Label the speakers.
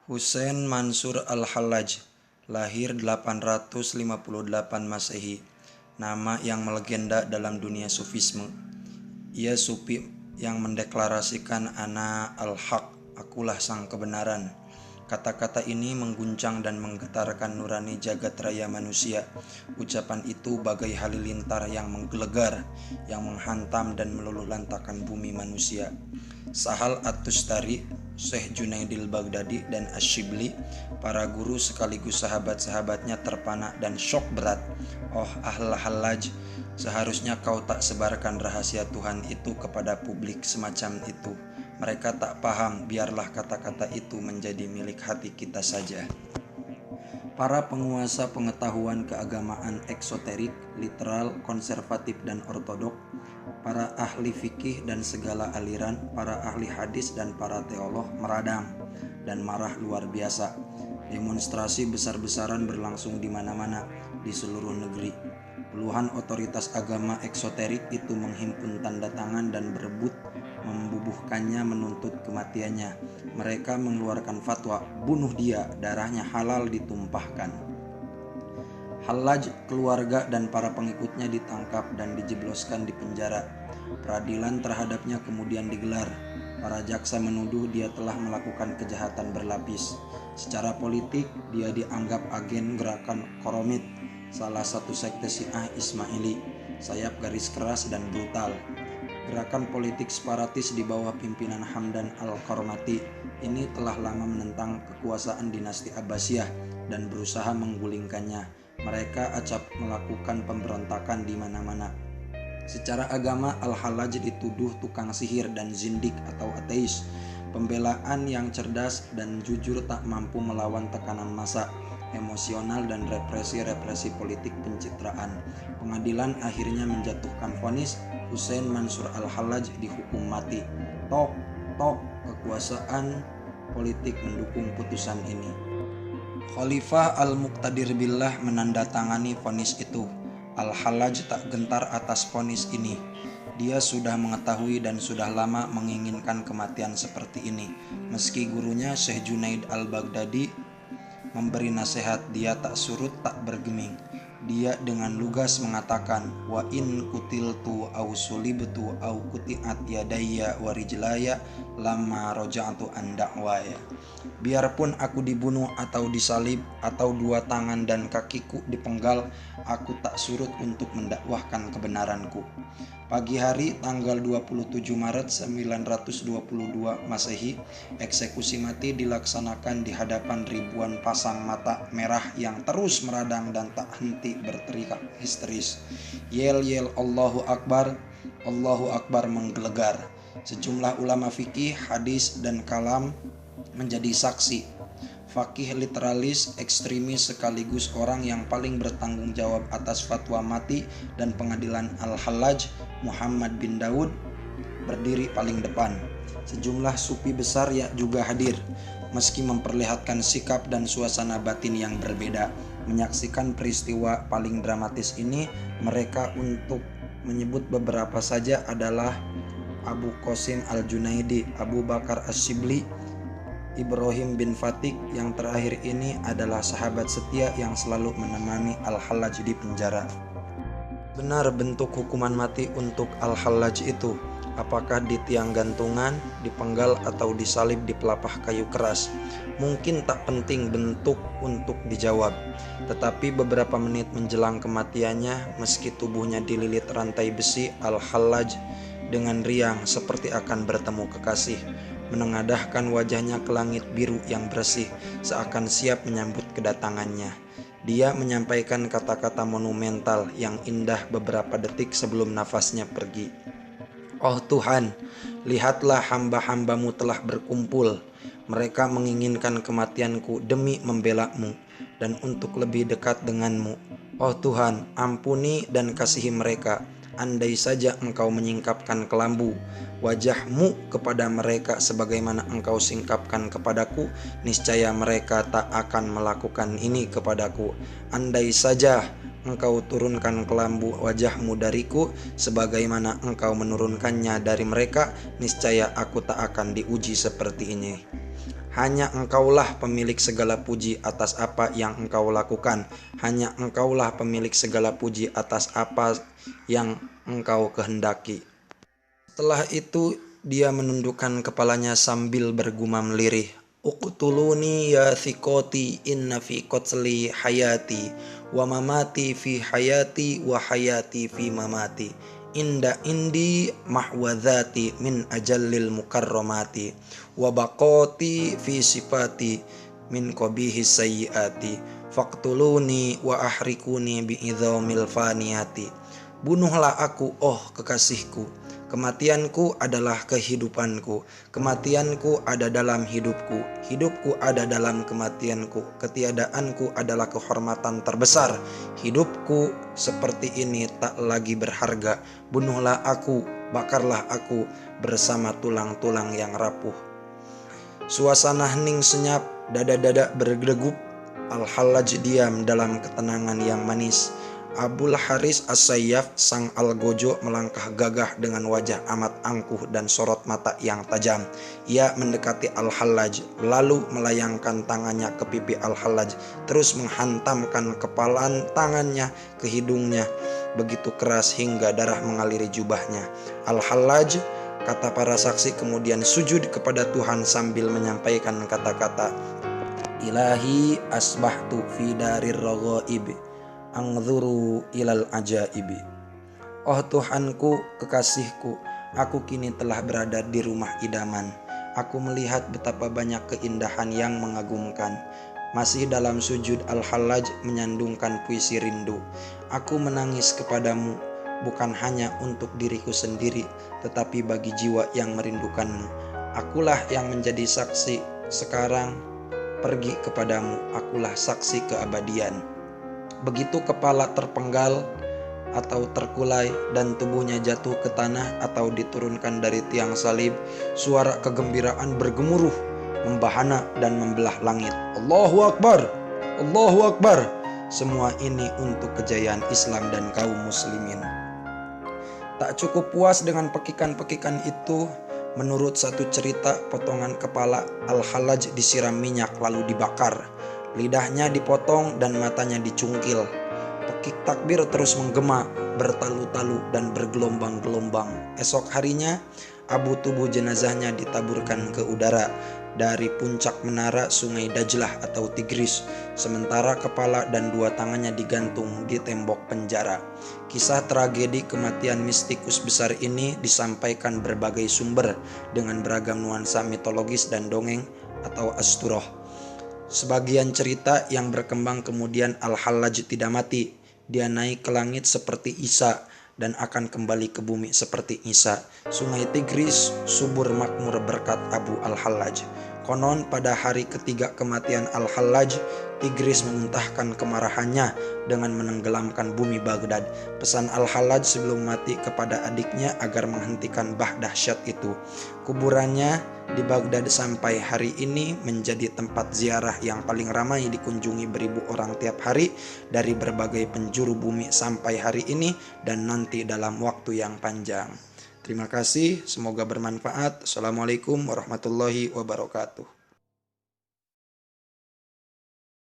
Speaker 1: Hussein Mansur Al-Hallaj, lahir 858 Masehi, nama yang melegenda dalam dunia sufisme. Ia sufi yang mendeklarasikan ana al-haq, akulah sang kebenaran. Kata-kata ini mengguncang dan menggetarkan nurani jagat raya manusia. Ucapan itu bagai halilintar yang menggelegar, yang menghantam dan meluluhlantakkan bumi manusia. Sahal At-Tustari, Syekh Junaidil Baghdadi dan Asy-Syibli, para guru sekaligus sahabat-sahabatnya terpana dan syok berat. Oh Al-Hallaj, seharusnya kau tak sebarkan rahasia Tuhan itu kepada publik semacam itu. Mereka tak paham, biarlah kata-kata itu menjadi milik hati kita saja. Para penguasa pengetahuan keagamaan eksoterik, literal, konservatif dan ortodok, para ahli fikih dan segala aliran, para ahli hadis dan para teolog meradang dan marah luar biasa. Demonstrasi besar-besaran berlangsung di mana-mana di seluruh negeri. Puluhan otoritas agama eksoterik itu menghimpun tanda tangan dan berebut membubuhkannya, menuntut kematiannya. Mereka mengeluarkan fatwa, bunuh dia, darahnya halal ditumpahkan. Hallaj, keluarga dan para pengikutnya ditangkap dan dijebloskan di penjara. Peradilan terhadapnya kemudian digelar. Para jaksa menuduh dia telah melakukan kejahatan berlapis. Secara politik, dia dianggap agen gerakan Koromit, salah satu sekte Syiah Ismaili, sayap garis keras dan brutal. Gerakan politik separatis di bawah pimpinan Hamdan Al-Qarmati ini telah lama menentang kekuasaan dinasti Abbasiyah dan berusaha menggulingkannya. Mereka acap melakukan pemberontakan di mana-mana. Secara agama, Al-Hallaj dituduh tukang sihir dan zindik atau ateis. Pembelaan yang cerdas dan jujur tak mampu melawan tekanan massa, emosional dan represi politik pencitraan. Pengadilan akhirnya menjatuhkan vonis Hussein Mansur Al-Hallaj dihukum mati. Tok, kekuasaan politik mendukung putusan ini. Khalifah Al-Muqtadir Billah menandatangani vonis itu. Al-Hallaj tak gentar atas vonis ini. Dia sudah mengetahui dan sudah lama menginginkan kematian seperti ini. Meski gurunya Syekh Junaid Al-Baghdadi memberi nasihat, dia tak surut tak bergeming. Dia dengan lugas mengatakan, wa in kutiltu au sulibtu au kutiat yadayya wa rijlaya lamma raja'tu an da'waya. Biarpun aku dibunuh atau disalib atau dua tangan dan kakiku dipenggal, aku tak surut untuk mendakwahkan kebenaranku. Pagi hari tanggal 27 Maret 922 Masehi, eksekusi mati dilaksanakan di hadapan ribuan pasang mata merah yang terus meradang dan tak henti berteriak histeris. Yel Allahu Akbar menggelegar. Sejumlah ulama fikih, hadis dan kalam menjadi saksi. Fakih literalis, ekstremis sekaligus orang yang paling bertanggung jawab atas fatwa mati dan pengadilan Al-Hallaj, Muhammad bin Daud, berdiri paling depan. Sejumlah sufi besar juga hadir, meski memperlihatkan sikap dan suasana batin yang berbeda. Menyaksikan peristiwa paling dramatis ini, mereka untuk menyebut beberapa saja adalah Abu Qasim Al-Junaidi, Abu Bakar Asy-Syibli, Ibrahim bin Fatik, yang terakhir ini adalah sahabat setia yang selalu menemani Al-Hallaj di penjara. Benar bentuk hukuman mati untuk Al-Hallaj itu? Apakah di tiang gantungan, dipenggal atau disalib di pelapah kayu keras? Mungkin tak penting bentuk untuk dijawab. Tetapi beberapa menit menjelang kematiannya, meski tubuhnya dililit rantai besi, Al-Hallaj dengan riang seperti akan bertemu kekasih, menengadahkan wajahnya ke langit biru yang bersih, seakan siap menyambut kedatangannya. Dia menyampaikan kata-kata monumental yang indah beberapa detik sebelum nafasnya pergi. Oh Tuhan, lihatlah hamba-hambamu telah berkumpul. Mereka menginginkan kematianku demi membela-Mu dan untuk lebih dekat denganmu. Oh Tuhan, ampuni dan kasihi mereka. Andai saja Engkau menyingkapkan kelambu wajah-Mu kepada mereka sebagaimana Engkau singkapkan kepadaku, niscaya mereka tak akan melakukan ini kepadaku. Andai saja Engkau turunkan kelambu wajah-Mu dariku sebagaimana Engkau menurunkannya dari mereka, niscaya aku tak akan diuji seperti ini. Hanya Engkaulah pemilik segala puji atas apa yang Engkau lakukan. Hanya Engkaulah pemilik segala puji atas apa yang Engkau kehendaki. Setelah itu dia menundukkan kepalanya sambil bergumam lirih. Uqtuluni ya thiqoti inna fi qatli hayati wa mamati fi hayati wa hayati fi mamati. Inda indi mahwadhati min ajallil mukarramati wa baqati fi sifati min qabihi sayyiati faqtuluni wa ahrikuni bi idhamil faniyati. Bunuhlah aku, oh kekasihku. Kematianku adalah kehidupanku. Kematianku ada dalam hidupku. Hidupku ada dalam kematianku. Ketiadaanku adalah kehormatan terbesar. Hidupku seperti ini tak lagi berharga. Bunuhlah aku, bakarlah aku bersama tulang-tulang yang rapuh. Suasana hening senyap, dada-dada berdegup. Al-Hallaj diam dalam ketenangan yang manis. Abul Haris As-Sayyaf sang algojo melangkah gagah dengan wajah amat angkuh dan sorot mata yang tajam. Ia mendekati Al-Hallaj, lalu melayangkan tangannya ke pipi Al-Hallaj, terus menghantamkan kepalan tangannya ke hidungnya begitu keras hingga darah mengaliri jubahnya. Al-Hallaj, kata para saksi, kemudian sujud kepada Tuhan sambil menyampaikan kata-kata, Ilahi asbahtu fi darir raghaib angzuru ilal ajaibi. Oh Tuhanku, kekasihku, aku kini telah berada di rumah idaman. Aku melihat betapa banyak keindahan yang mengagumkan. Masih dalam sujud, Al-Hallaj menyandungkan puisi rindu. Aku menangis kepadamu, bukan hanya untuk diriku sendiri, tetapi bagi jiwa yang merindukanmu. Akulah yang menjadi saksi sekarang, pergi kepadamu, akulah saksi keabadian. Begitu kepala terpenggal atau terkulai dan tubuhnya jatuh ke tanah atau diturunkan dari tiang salib, suara kegembiraan bergemuruh, membahana dan membelah langit. Allahu Akbar, Allahu Akbar. Semua ini untuk kejayaan Islam dan kaum muslimin. Tak cukup puas dengan pekikan-pekikan itu, menurut satu cerita, potongan kepala Al-Hallaj disiram minyak lalu dibakar. Lidahnya dipotong dan matanya dicungkil. Pekik takbir terus menggema, bertalu-talu dan bergelombang-gelombang. Esok harinya, abu tubuh jenazahnya ditaburkan ke udara dari puncak menara sungai Dajlah atau Tigris, sementara kepala dan dua tangannya digantung di tembok penjara. Kisah tragedi kematian mistikus besar ini disampaikan berbagai sumber dengan beragam nuansa mitologis dan dongeng atau asturoh. Sebagian cerita yang berkembang kemudian Al-Hallaj tidak mati. Dia naik ke langit seperti Isa dan akan kembali ke bumi seperti Isa. Sungai Tigris subur makmur berkat Abu Al-Hallaj. Konon pada hari ketiga kematian Al-Hallaj, Tigris memuntahkan kemarahannya dengan menenggelamkan bumi Baghdad. Pesan Al-Hallaj sebelum mati kepada adiknya agar menghentikan bah dahsyat itu. Kuburannya di Baghdad sampai hari ini menjadi tempat ziarah yang paling ramai dikunjungi beribu orang tiap hari dari berbagai penjuru bumi sampai hari ini dan nanti dalam waktu yang panjang. Terima kasih, semoga bermanfaat. Assalamualaikum warahmatullahi wabarakatuh.